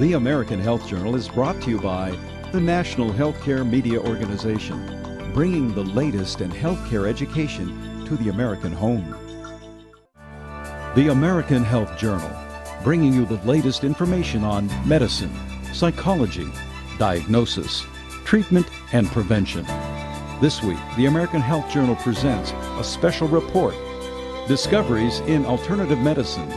The American Health Journal is brought to you by the National Healthcare Media Organization, bringing the latest in healthcare education to the American home. The American Health Journal, bringing you the latest information on medicine, psychology, diagnosis, treatment, and prevention. This week, the American Health Journal presents a special report, Discoveries in Alternative Medicine.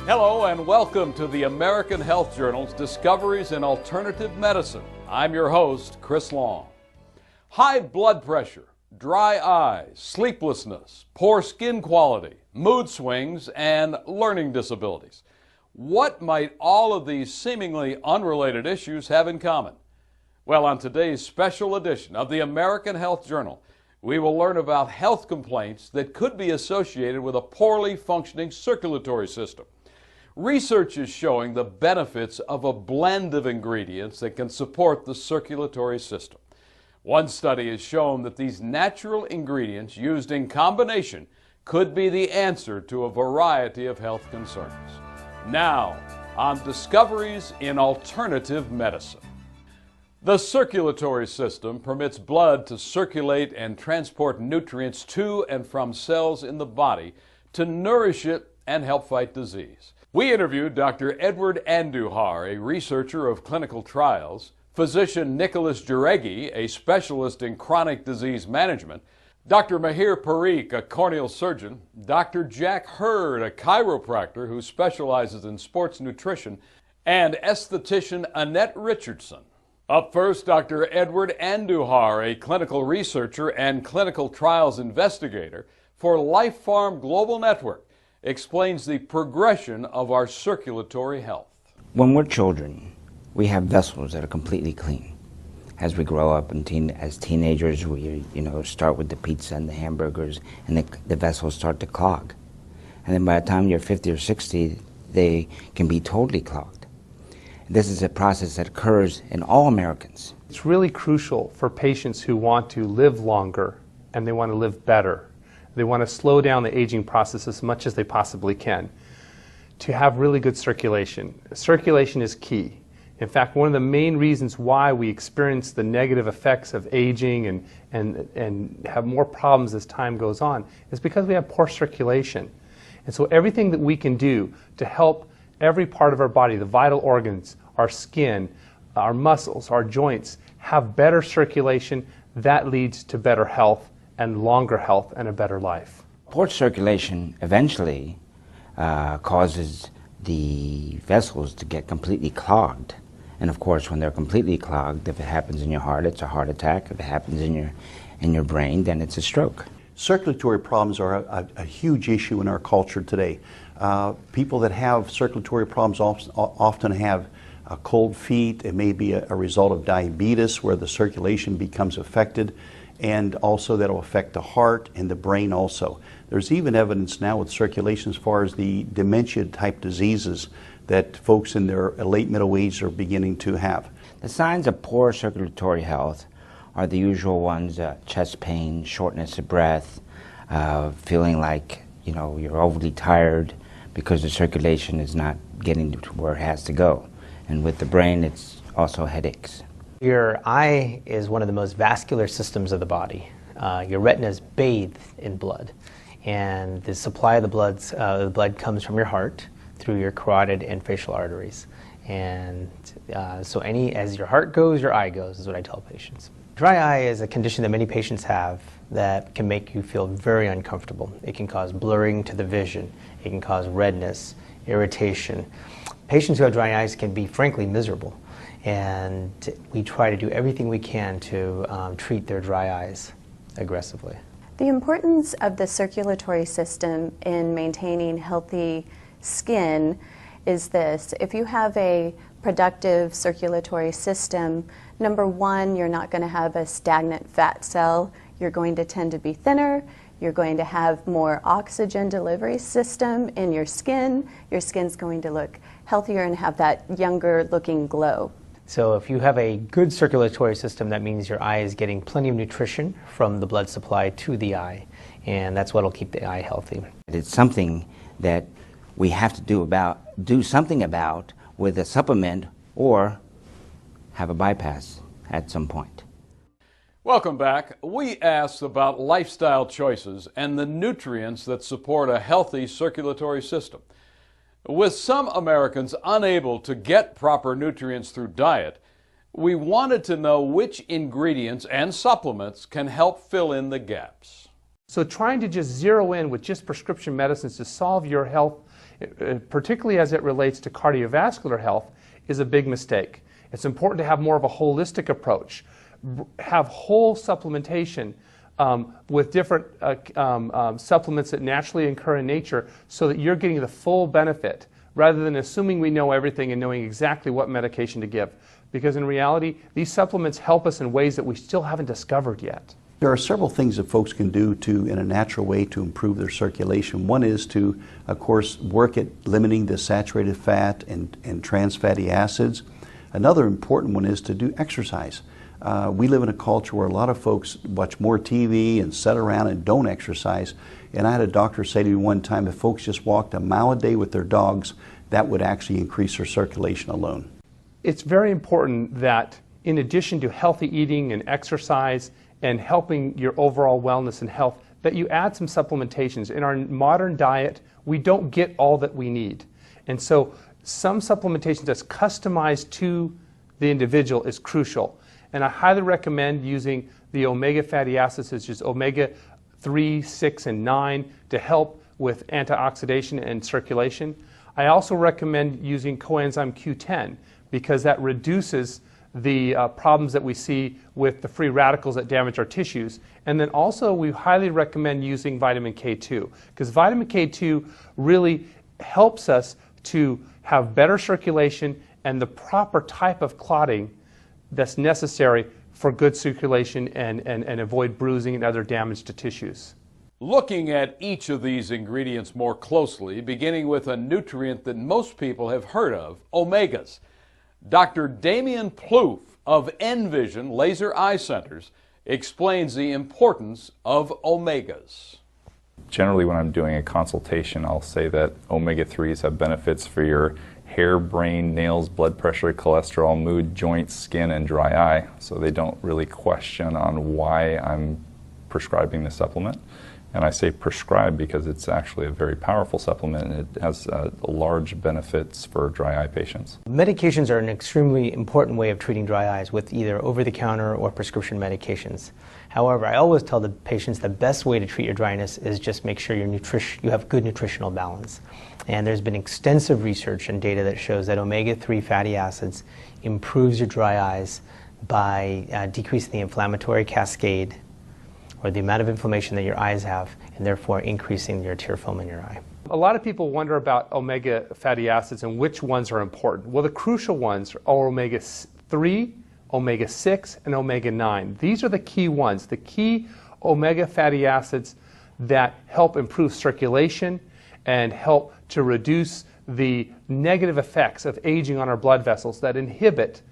Hello and welcome to the American Health Journal's Discoveries in Alternative Medicine. I'm your host, Chris Long. High blood pressure, dry eyes, sleeplessness, poor skin quality, mood swings, and learning disabilities. What might all of these seemingly unrelated issues have in common? Well, on today's special edition of the American Health Journal, we will learn about health complaints that could be associated with a poorly functioning circulatory system. Research is showing the benefits of a blend of ingredients that can support the circulatory system. One study has shown that these natural ingredients used in combination could be the answer to a variety of health concerns. Now, on Discoveries in Alternative Medicine. The circulatory system permits blood to circulate and transport nutrients to and from cells in the body to nourish it and help fight disease. We interviewed Dr. Edward Andujar, a researcher of clinical trials, physician Nicholas Jauregui, a specialist in chronic disease management, Dr. Mihir Parikh, a corneal surgeon, Dr. Jack Hurd, a chiropractor who specializes in sports nutrition, and esthetician Annete Richardson. Up first, Dr. Edward Andujar, a clinical researcher and clinical trials investigator for Life Farm Global Network, explains the progression of our circulatory health. When we're children, we have vessels that are completely clean. As we grow up and as teenagers, we start with the pizza and the hamburgers, and the vessels start to clog. And then by the time you're 50 or 60, they can be totally clogged. This is a process that occurs in all Americans. It's really crucial for patients who want to live longer and they want to live better. They want to slow down the aging process as much as they possibly can to have really good circulation. Circulation is key. In fact, one of the main reasons why we experience the negative effects of aging and have more problems as time goes on is because we have poor circulation. And so everything that we can do to help every part of our body, the vital organs, our skin, our muscles, our joints, have better circulation, that leads to better health and longer health and a better life. Poor circulation eventually causes the vessels to get completely clogged. And of course, when they're completely clogged, if it happens in your heart, it's a heart attack. If it happens in your brain, then it's a stroke. Circulatory problems are a huge issue in our culture today. People that have circulatory problems often have cold feet. It may be a result of diabetes where the circulation becomes affected, and also that will affect the heart and the brain also. There's even evidence now with circulation as far as the dementia type diseases that folks in their late middle age are beginning to have. The signs of poor circulatory health are the usual ones: chest pain, shortness of breath, feeling like you're overly tired because the circulation is not getting to where it has to go. And with the brain, it's also headaches. Your eye is one of the most vascular systems of the body. Your retina is bathed in blood, and the supply of the blood comes from your heart through your carotid and facial arteries. And so as your heart goes, your eye goes, is what I tell patients. Dry eye is a condition that many patients have that can make you feel very uncomfortable. It can cause blurring to the vision. It can cause redness, irritation. Patients who have dry eyes can be frankly miserable. And we try to do everything we can to treat their dry eyes aggressively. The importance of the circulatory system in maintaining healthy skin is this: if you have a productive circulatory system, number one, you're not going to have a stagnant fat cell. You're going to tend to be thinner. You're going to have more oxygen delivery system in your skin. Your skin's going to look healthier and have that younger looking glow. So if you have a good circulatory system, that means your eye is getting plenty of nutrition from the blood supply to the eye, and that's what will keep the eye healthy. It's something that we have to do something about with a supplement or have a bypass at some point. Welcome back. We asked about lifestyle choices and the nutrients that support a healthy circulatory system. With some Americans unable to get proper nutrients through diet, we wanted to know which ingredients and supplements can help fill in the gaps. So trying to just zero in with just prescription medicines to solve your health, particularly as it relates to cardiovascular health, is a big mistake. It's important to have more of a holistic approach. Have whole supplementation with different supplements that naturally occur in nature so that you're getting the full benefit rather than assuming we know everything and knowing exactly what medication to give. Because in reality, these supplements help us in ways that we still haven't discovered yet. There are several things that folks can do in a natural way to improve their circulation. One is to, of course, work at limiting the saturated fat and trans fatty acids. Another important one is to do exercise. We live in a culture where a lot of folks watch more TV and sit around and don't exercise. And I had a doctor say to me one time, if folks just walked a mile a day with their dogs, that would actually increase their circulation alone. It's very important that in addition to healthy eating and exercise and helping your overall wellness and health, that you add some supplementations. In our modern diet, we don't get all that we need. And so some supplementation that's customized to the individual is crucial. And I highly recommend using the omega fatty acids, such as omega 3, 6, and 9, to help with antioxidation and circulation. I also recommend using coenzyme Q10 because that reduces the problems that we see with the free radicals that damage our tissues. And then also we highly recommend using vitamin K2 because vitamin K2 really helps us to have better circulation and the proper type of clotting that's necessary for good circulation and avoid bruising and other damage to tissues. Looking at each of these ingredients more closely, beginning with a nutrient that most people have heard of, omegas. Dr. Damian Plouffe of Envision Laser Eye Centers explains the importance of omegas. Generally, when I'm doing a consultation, I'll say that omega-3s have benefits for your hair, brain, nails, blood pressure, cholesterol, mood, joints, skin, and dry eye. So they don't really question on why I'm prescribing the supplement. And I say prescribe because it's actually a very powerful supplement and it has large benefits for dry eye patients. Medications are an extremely important way of treating dry eyes with either over-the-counter or prescription medications. However, I always tell the patients the best way to treat your dryness is just make sure you have good nutritional balance. And there's been extensive research and data that shows that omega-3 fatty acids improves your dry eyes by decreasing the inflammatory cascade or the amount of inflammation that your eyes have, and therefore increasing your tear film in your eye. A lot of people wonder about omega fatty acids and which ones are important. Well, the crucial ones are omega-3, omega-6, and omega-9. These are the key ones, the key omega fatty acids that help improve circulation and help to reduce the negative effects of aging on our blood vessels that inhibit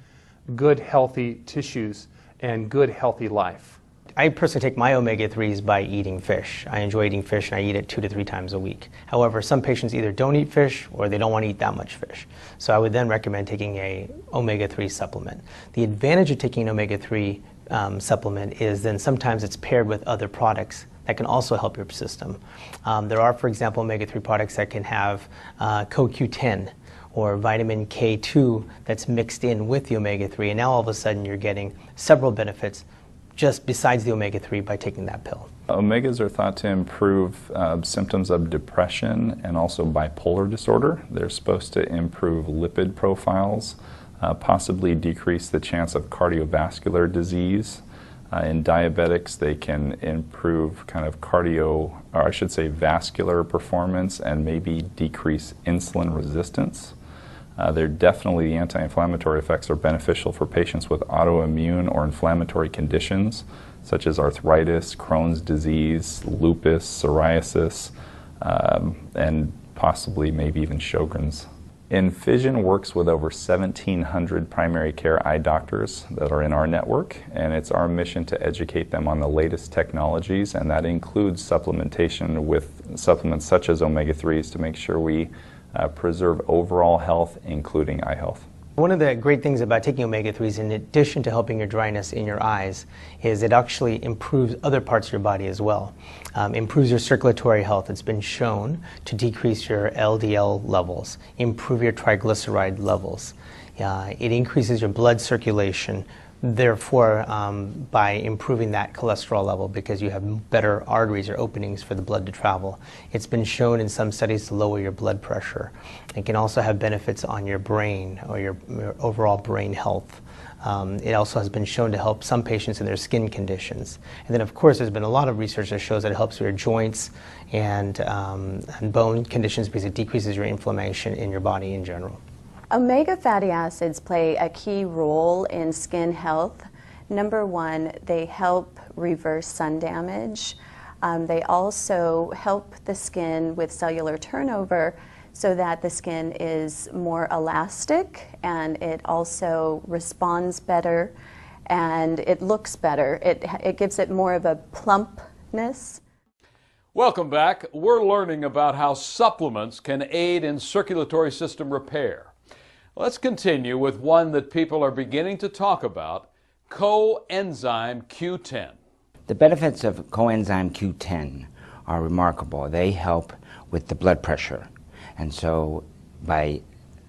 good healthy tissues and good healthy life. I personally take my omega-3s by eating fish. I enjoy eating fish and I eat it 2 to 3 times a week. However, some patients either don't eat fish or they don't want to eat that much fish. So I would then recommend taking a omega-3 supplement. The advantage of taking an omega-3 supplement is then sometimes it's paired with other products that can also help your system. There are, for example, omega-3 products that can have CoQ10 or vitamin K2 that's mixed in with the omega-3, and now all of a sudden you're getting several benefits just besides the omega-3 by taking that pill. Omegas are thought to improve symptoms of depression and also bipolar disorder. They're supposed to improve lipid profiles, possibly decrease the chance of cardiovascular disease. In diabetics, they can improve kind of vascular performance and maybe decrease insulin resistance. They're definitely, the anti-inflammatory effects are beneficial for patients with autoimmune or inflammatory conditions such as arthritis, Crohn's disease, lupus, psoriasis, and possibly maybe even Sjogren's. Envision works with over 1,700 primary care eye doctors that are in our network, and it's our mission to educate them on the latest technologies, and that includes supplementation with supplements such as omega-3s to make sure we preserve overall health, including eye health. One of the great things about taking omega-3s, in addition to helping your dryness in your eyes, is it actually improves other parts of your body as well. Improves your circulatory health. It's been shown to decrease your LDL levels, improve your triglyceride levels. It increases your blood circulation, therefore by improving that cholesterol level, because you have better arteries or openings for the blood to travel. It's been shown in some studies to lower your blood pressure. It can also have benefits on your brain or your overall brain health. It also has been shown to help some patients in their skin conditions. And then of course there's been a lot of research that shows that it helps your joints and bone conditions because it decreases your inflammation in your body in general. Omega fatty acids play a key role in skin health. Number one, they help reverse sun damage. They also help the skin with cellular turnover so that the skin is more elastic, and it also responds better and it looks better. It gives it more of a plumpness. Welcome back. We're learning about how supplements can aid in circulatory system repair. Let's continue with one that people are beginning to talk about, coenzyme Q10. The benefits of coenzyme Q10 are remarkable. They help with the blood pressure. And so by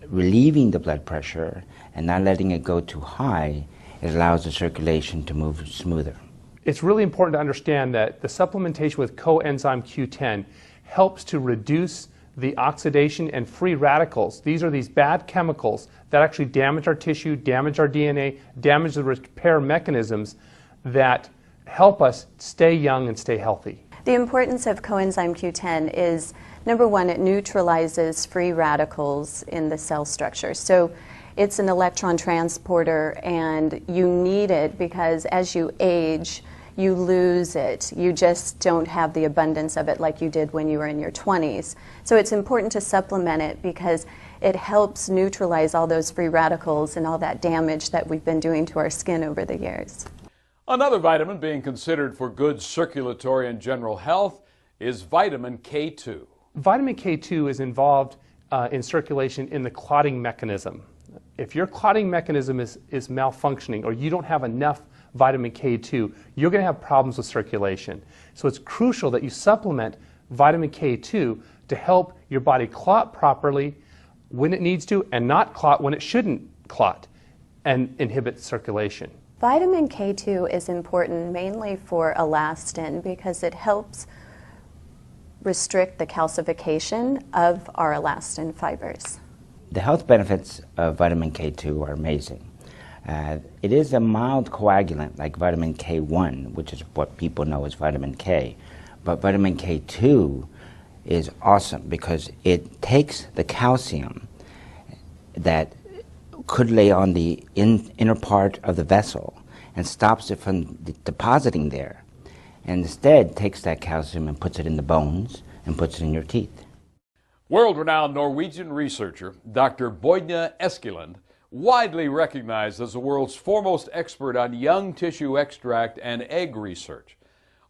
relieving the blood pressure and not letting it go too high, it allows the circulation to move smoother. It's really important to understand that the supplementation with coenzyme Q10 helps to reduce the oxidation and free radicals. These are these bad chemicals that actually damage our tissue, damage our DNA, damage the repair mechanisms that help us stay young and stay healthy. The importance of coenzyme Q10 is, number one, it neutralizes free radicals in the cell structure. So it's an electron transporter, and you need it because as you age, you lose it. You just don't have the abundance of it like you did when you were in your 20s. So it's important to supplement it because it helps neutralize all those free radicals and all that damage that we've been doing to our skin over the years. Another vitamin being considered for good circulatory and general health is vitamin K2. Vitamin K2 is involved in circulation in the clotting mechanism. If your clotting mechanism is malfunctioning, or you don't have enough vitamin K2, you're going to have problems with circulation. So it's crucial that you supplement vitamin K2 to help your body clot properly when it needs to and not clot when it shouldn't clot and inhibit circulation. Vitamin K2 is important mainly for elastin because it helps restrict the calcification of our elastin fibers. The health benefits of vitamin K2 are amazing. It is a mild coagulant like vitamin K1, which is what people know as vitamin K. But vitamin K2 is awesome because it takes the calcium that could lay on the inner part of the vessel and stops it from depositing there, and instead takes that calcium and puts it in the bones and puts it in your teeth. World-renowned Norwegian researcher Dr. Boyne Eskeland, widely recognized as the world's foremost expert on young tissue extract and egg research,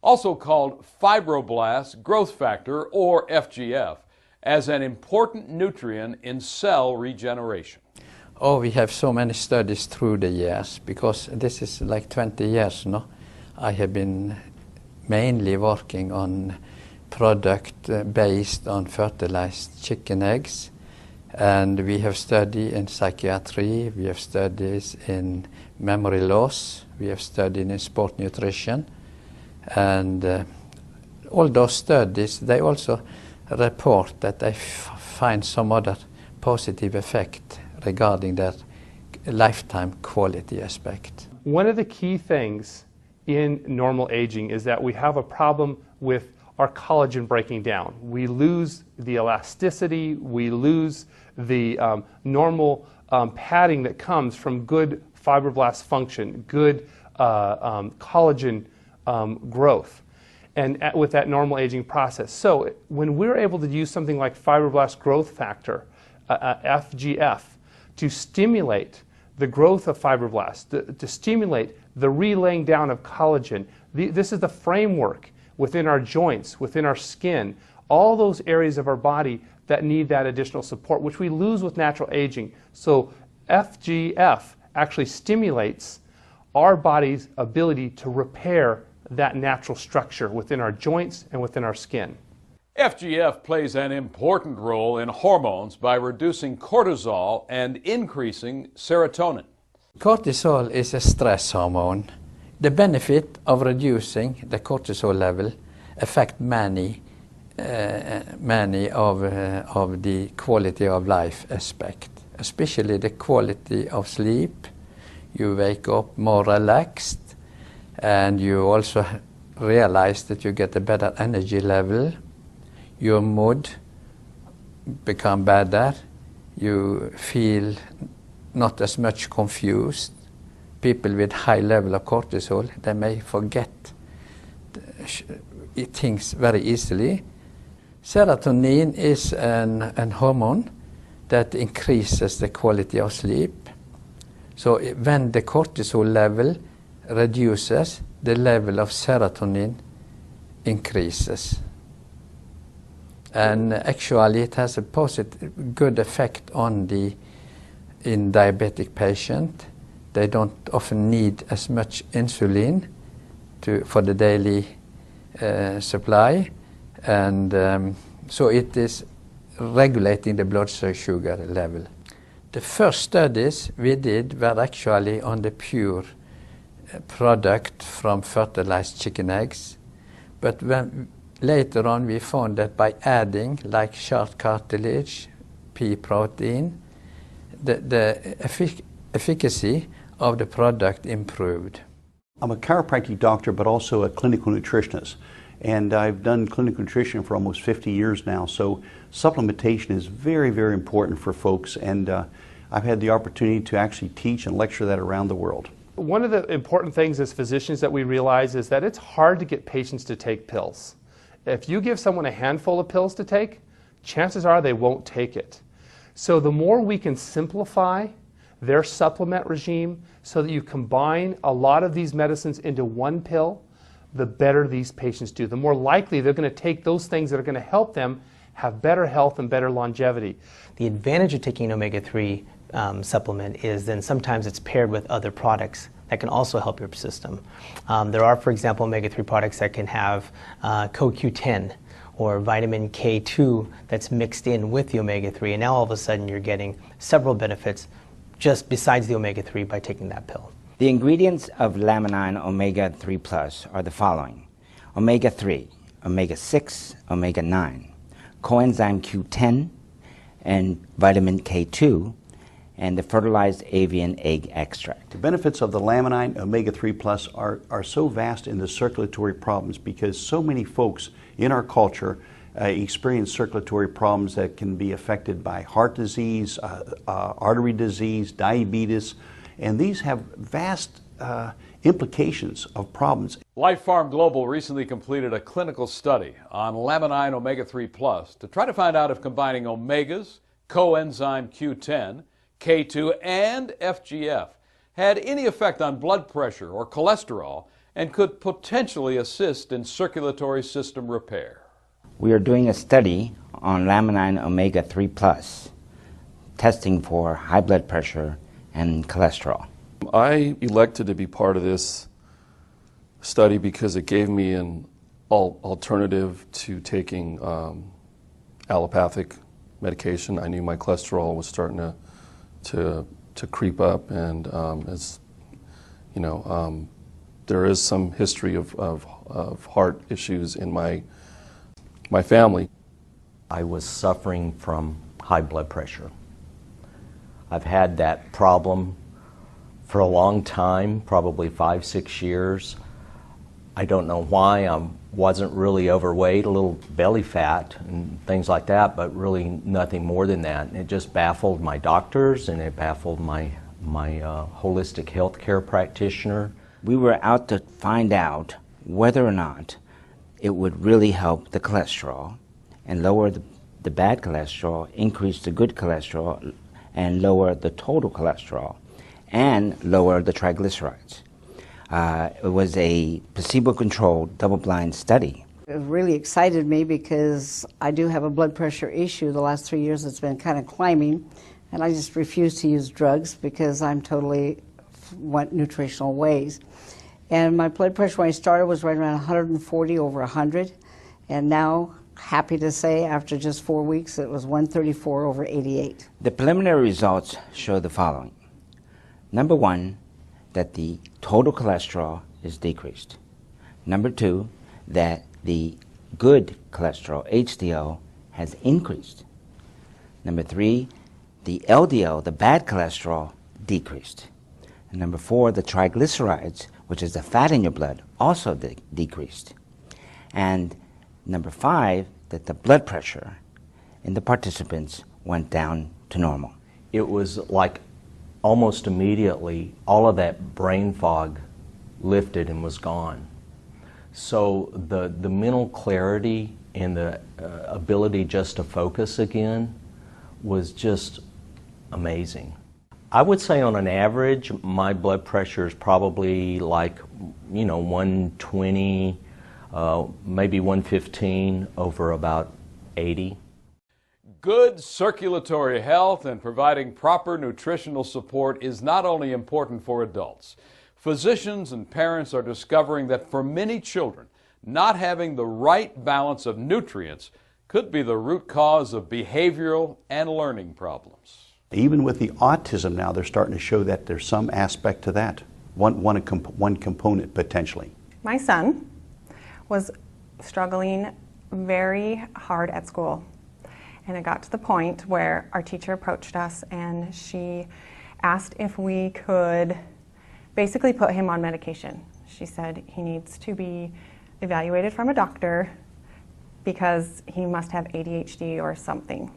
also called fibroblast growth factor, or FGF, as an important nutrient in cell regeneration. Oh, we have so many studies through the years, because this is like 20 years now. I have been mainly working on product based on fertilized chicken eggs. And we have studied in psychiatry, we have studies in memory loss, we have studied in sport nutrition. And all those studies, they also report that they find some other positive effect regarding that lifetime quality aspect. One of the key things in normal aging is that we have a problem with our collagen breaking down. We lose the elasticity, we lose the normal padding that comes from good fibroblast function, good collagen growth, and with that normal aging process. So when we're able to use something like fibroblast growth factor, FGF, to stimulate the growth of fibroblasts, to stimulate the relaying down of collagen, this is the framework within our joints, within our skin, all those areas of our body that need that additional support, which we lose with natural aging. So FGF actually stimulates our body's ability to repair that natural structure within our joints and within our skin. FGF plays an important role in hormones by reducing cortisol and increasing serotonin. Cortisol is a stress hormone. The benefit of reducing the cortisol level affect many of the quality of life aspect, especially the quality of sleep. You wake up more relaxed, and you also realize that you get a better energy level. Your mood become better. You feel not as much confused. People with high level of cortisol, they may forget things very easily. Serotonin is an hormone that increases the quality of sleep. So when the cortisol level reduces, the level of serotonin increases. And actually it has a positive, good effect in diabetic patient. They don't often need as much insulin for the daily supply, and so it is regulating the blood sugar level. The first studies we did were actually on the pure product from fertilized chicken eggs, but later on we found that by adding like short cartilage, pea protein, the efficacy of the product improved. I'm a chiropractic doctor, but also a clinical nutritionist. And I've done clinical nutrition for almost 50 years now, so supplementation is very, very important for folks, and I've had the opportunity to actually teach and lecture that around the world. One of the important things as physicians that we realize is that it's hard to get patients to take pills. If you give someone a handful of pills to take, chances are they won't take it. So the more we can simplify their supplement regime so that you combine a lot of these medicines into one pill, the better these patients do. The more likely they're going to take those things that are going to help them have better health and better longevity. The advantage of taking an omega-3 supplement is then sometimes it's paired with other products that can also help your system. There are, for example, omega-3 products that can have CoQ10 or vitamin K2 that's mixed in with the omega-3, and now all of a sudden you're getting several benefits just besides the omega-3 by taking that pill. The ingredients of Laminine Omega 3 Plus are the following: omega-3, omega-6, omega-9, coenzyme Q10, and vitamin K2, and the fertilized avian egg extract. The benefits of the Laminine Omega-3 Plus are so vast in the circulatory problems, because so many folks in our culture experience circulatory problems that can be affected by heart disease, artery disease, diabetes, and these have vast implications of problems. Life Farm Global recently completed a clinical study on Laminine Omega-3 Plus to try to find out if combining omegas, coenzyme Q10, K2, and FGF had any effect on blood pressure or cholesterol and could potentially assist in circulatory system repair. We are doing a study on Laminine Omega-3 Plus, testing for high blood pressure and cholesterol. I elected to be part of this study because it gave me an alternative to taking allopathic medication. I knew my cholesterol was starting to creep up, and as you know, there is some history of heart issues in my family. I was suffering from high blood pressure. I've had that problem for a long time, probably 5-6 years. I don't know why. I wasn't really overweight, a little belly fat and things like that, but really nothing more than that. And it just baffled my doctors, and it baffled my holistic health care practitioner. We were out to find out whether or not it would really help the cholesterol and lower the bad cholesterol, increase the good cholesterol, and lower the total cholesterol, and lower the triglycerides. It was a placebo-controlled, double-blind study, It really excited me because I do have a blood pressure issue. The last 3 years it's been kind of climbing, and I just refuse to use drugs because I'm totally want nutritional ways. And my blood pressure when I started was right around 140 over 100, and now, happy to say, after just 4 weeks, it was 134 over 88. The preliminary results show the following. Number one, that the total cholesterol is decreased. Number two, that the good cholesterol, HDL, has increased. Number three, the LDL, the bad cholesterol, decreased. And number four, the triglycerides, which is the fat in your blood, also decreased. And number five, that the blood pressure in the participants went down to normal. It was like almost immediately all of that brain fog lifted and was gone. So the mental clarity and the ability just to focus again was just amazing. I would say on an average, my blood pressure is probably like, 120, maybe 115 over about 80. Good circulatory health and providing proper nutritional support is not only important for adults. Physicians and parents are discovering that for many children, not having the right balance of nutrients could be the root cause of behavioral and learning problems. Even with the autism now, they're starting to show that there's some aspect to that, one component potentially. My son was struggling very hard at school. And it got to the point where our teacher approached us and she asked if we could basically put him on medication. She said he needs to be evaluated from a doctor because he must have ADHD or something.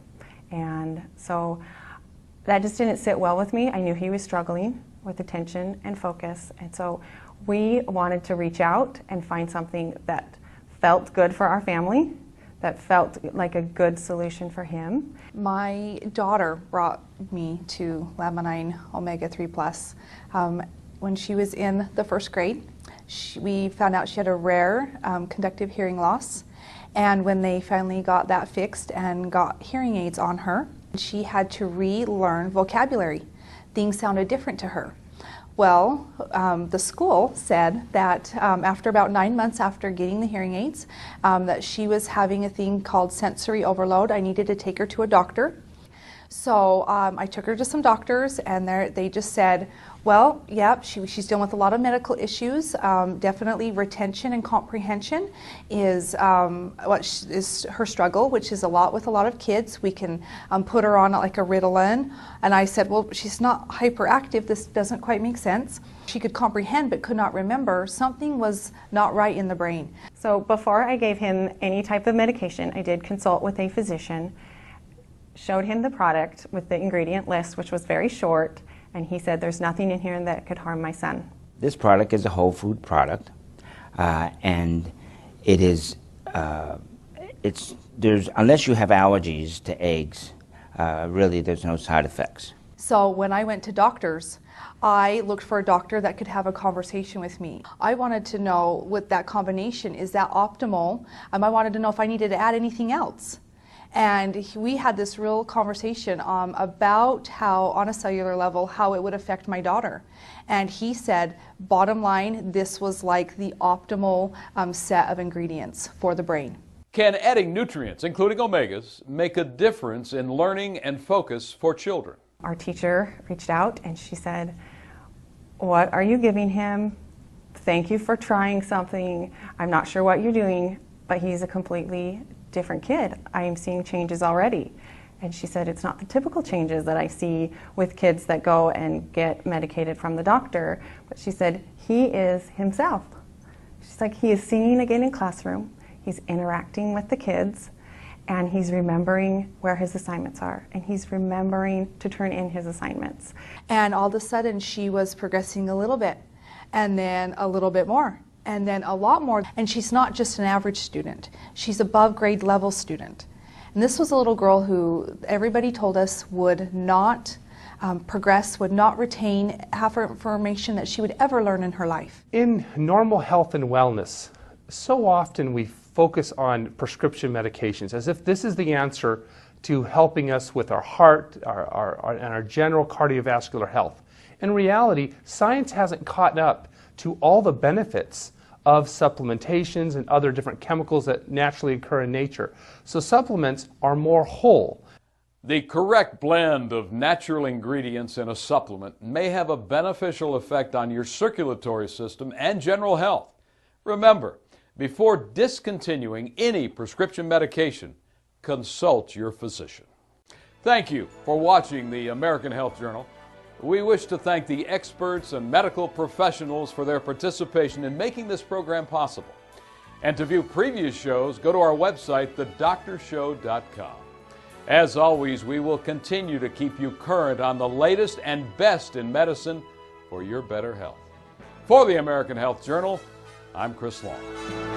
And so that just didn't sit well with me. I knew he was struggling with attention and focus. And so we wanted to reach out and find something that felt good for our family, that felt like a good solution for him. My daughter brought me to Laminine OMEGA 3+. When she was in the first grade, we found out she had a rare conductive hearing loss. And when they finally got that fixed and got hearing aids on her, she had to relearn vocabulary. Things sounded different to her. Well, the school said that after about 9 months after getting the hearing aids, that she was having a thing called sensory overload. I needed to take her to a doctor. So I took her to some doctors, and they just said, well, yep, she's dealing with a lot of medical issues. Definitely retention and comprehension is is her struggle, which is a lot with a lot of kids. We can put her on like a Ritalin. And I said, well, she's not hyperactive. This doesn't quite make sense. She could comprehend but could not remember. Something was not right in the brain. So before I gave him any type of medication, I did consult with a physician, showed him the product with the ingredient list, which was very short, and he said there's nothing in here that could harm my son. This product is a whole food product, and it is, unless you have allergies to eggs, really there's no side effects. So when I went to doctors, I looked for a doctor that could have a conversation with me. I wanted to know with that combination, is that optimal? I wanted to know if I needed to add anything else. And we had this real conversation about how, on a cellular level, how it would affect my daughter. And he said, bottom line, this was like the optimal set of ingredients for the brain. Can adding nutrients, including omegas, make a difference in learning and focus for children? Our teacher reached out and she said, what are you giving him? Thank you for trying something. I'm not sure what you're doing, but he's a completely different kid. I am seeing changes already. And she said it's not the typical changes that I see with kids that go and get medicated from the doctor, but she said he is himself. She's like, he is singing again in classroom, he's interacting with the kids, and he's remembering where his assignments are, and he's remembering to turn in his assignments. And all of a sudden she was progressing a little bit, and then a little bit more, and then a lot more. And she's not just an average student. She's above grade level student. And this was a little girl who everybody told us would not progress, would not retain half her information that she would ever learn in her life. In normal health and wellness, so often we focus on prescription medications as if this is the answer to helping us with our heart and our general cardiovascular health. In reality, science hasn't caught up to all the benefits of supplementations and other different chemicals that naturally occur in nature. So supplements are more whole. The correct blend of natural ingredients in a supplement may have a beneficial effect on your circulatory system and general health. Remember, before discontinuing any prescription medication, consult your physician. Thank you for watching the American Health Journal. We wish to thank the experts and medical professionals for their participation in making this program possible. And to view previous shows, go to our website, thedoctorshow.com. As always, we will continue to keep you current on the latest and best in medicine for your better health. For the American Health Journal, I'm Chris Long.